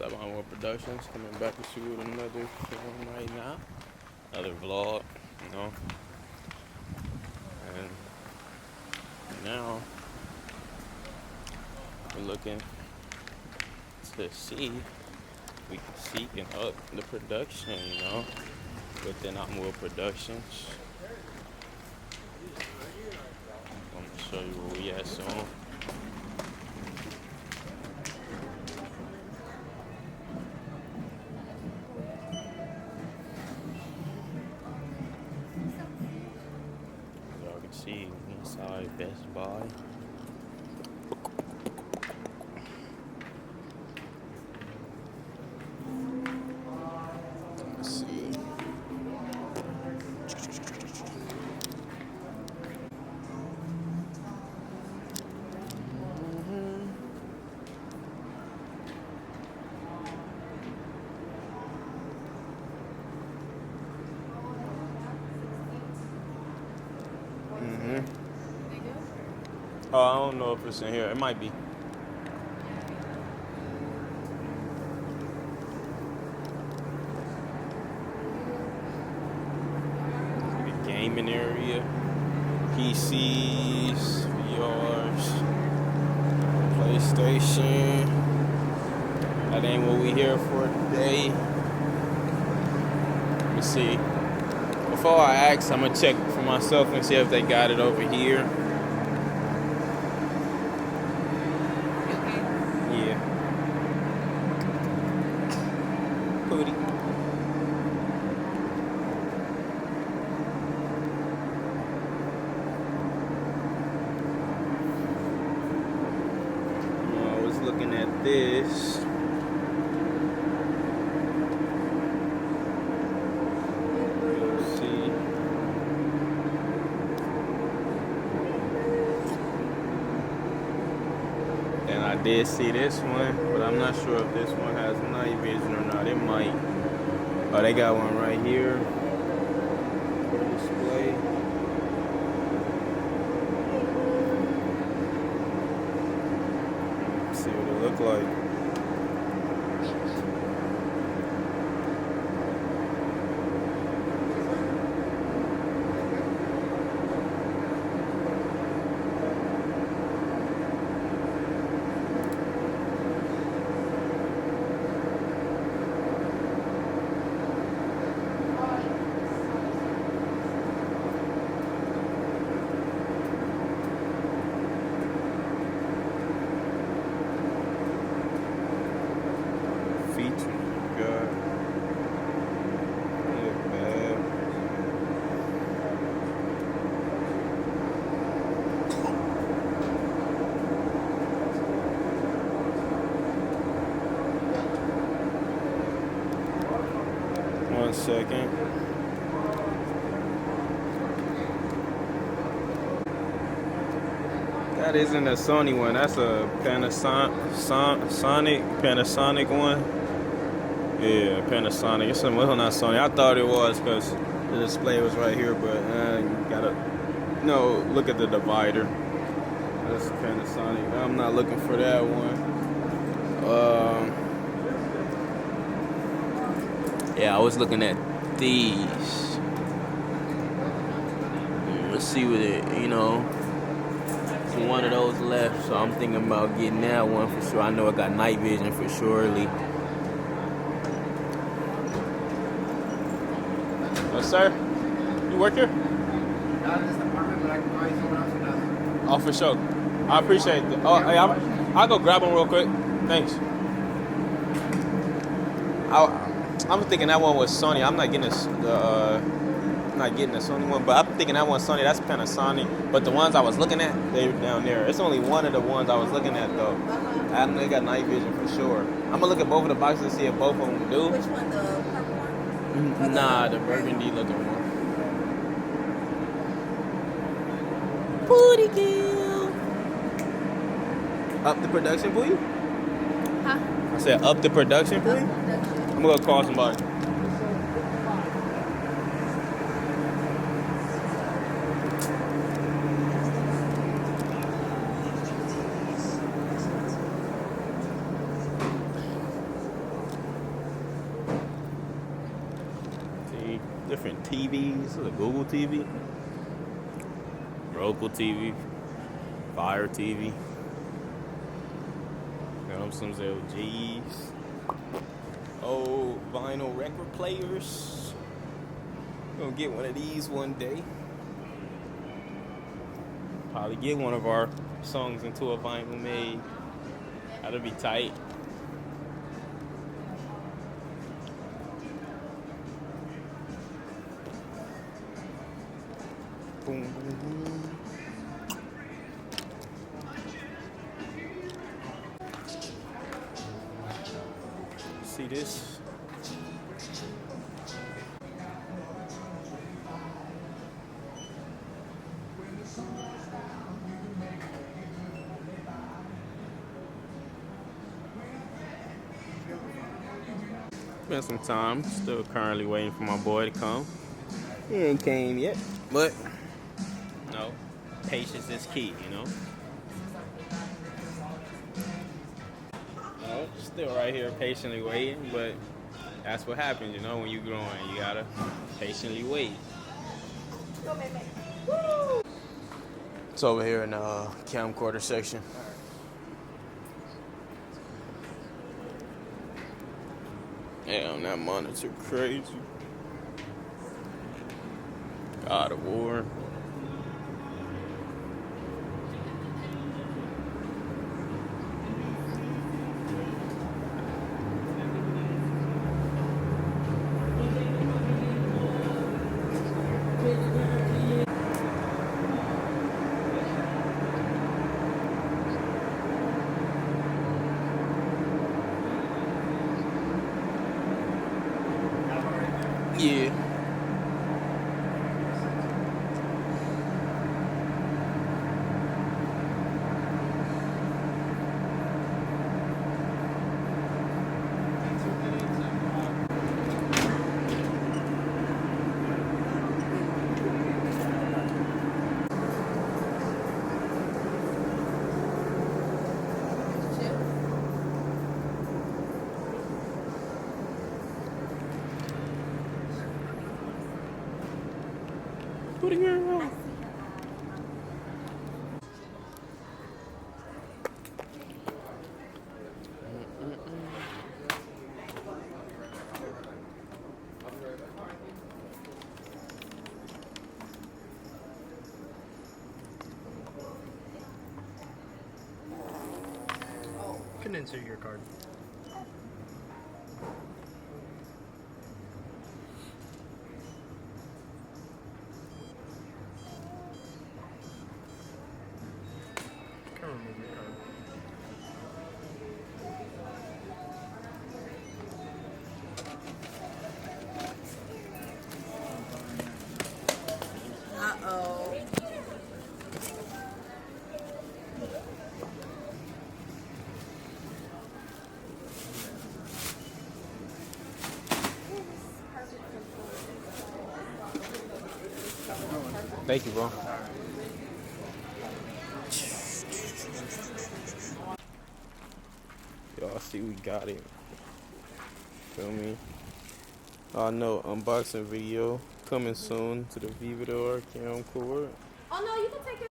What's up, Onward Productions? Coming back with you with another film right now. Another vlog, you know. And now we're looking to see if we can seek and up the production, you know, within Onward Productions. I'm gonna show you where we at soon. Y'all can see inside Best Buy. Let's see. Oh, I don't know if it's in here. It might be. The gaming area, PCs, VRs, PlayStation. That ain't what we here for today. Let me see. Before I ask, I'm gonna check for myself and see if they got it over here. Booty. I was looking at this. Let's see. And I did see this one, but I'm not sure if this one has night vision or not. It might. Oh, they got one right here. Display. Let's see what it look like. Features you got. Look bad. One second. That isn't a Sony one. That's a Panasonic one. Yeah, Panasonic. It's well, not Sony. I thought it was because the display was right here, but you gotta look at the divider. That's Panasonic. I'm not looking for that one. Yeah, I was looking at these. Let's see what it, one of those left, so I'm thinking about getting that one for sure. I know it got night vision for surely. Yes, sir. You work here? Not in this department, but I can probably someone else who does. Oh, for sure. I appreciate it. Oh, hey, I'll go grab them real quick. Thanks. I'm thinking that one was Sony. I'm not getting the Sony one, but I'm thinking that one's Sony. That's Panasonic. But the ones I was looking at, they down there. It's only one of the ones I was looking at though. I know they got night vision for sure. I'm gonna look at both of the boxes and see if both of them do. Which one, the purple one? Nah, the burgundy looking one. Booty kill. Up the production for you? Huh? I said up the production for you? I'm gonna go call somebody. different TVs. The Google TV, Roku TV, Fire TV. Got them some LGs. Old vinyl record players. Gonna get one of these one day. Probably get one of our songs into a vinyl made. That'll be tight. Boom, boom, boom. See this? Spent some time. Still currently waiting for my boy to come. He ain't came yet, but no, patience is key, you know. No, still right here patiently waiting, but that's what happens, you know, when you're growing. You gotta patiently wait. It's over here in the camcorder section. Damn, that monitor crazy. God of War. Yeah. Putting her on. You can insert your card. Can remove your card. Uh-oh. Thank you, bro. Y'all see we got it. Feel me? No unboxing video coming soon to the Vivitar Camcorder. Oh no, you can take it.